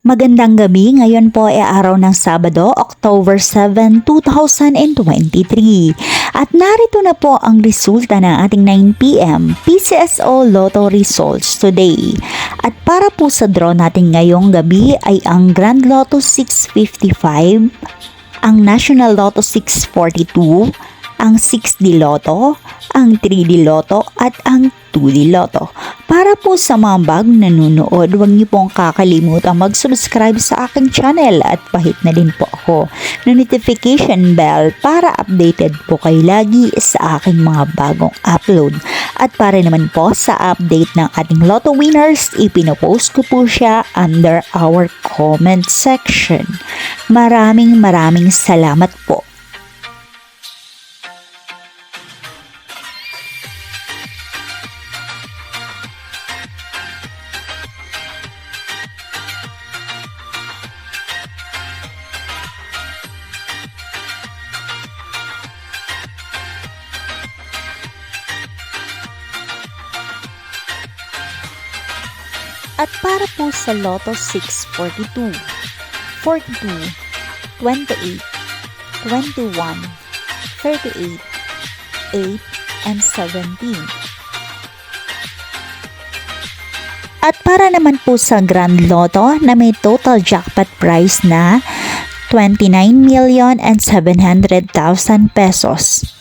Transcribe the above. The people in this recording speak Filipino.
Magandang gabi, ngayon po ay araw ng Sabado, October 7, 2023. At narito na po ang resulta ng ating 9pm PCSO Lotto results today. At para po sa draw natin ngayong gabi ay ang Grand Lotto 655, ang National Lotto 642, ang 6D Lotto, ang 3D Lotto at ang 2D Lotto. Para po sa mga bagong nanonood, huwag niyo pong kakalimutan mag-subscribe sa aking channel at pahit na din po ako ng notification bell para updated po kayo lagi sa aking mga bagong upload. At para naman po sa update ng ating Lotto winners, ipinopost ko po siya under our comment section. Maraming salamat po. At para po sa Lotto 642, 42, 28, 21, 38, 8, and 17. At para naman po sa Grand Lotto na may total jackpot prize na 29,700,000 pesos.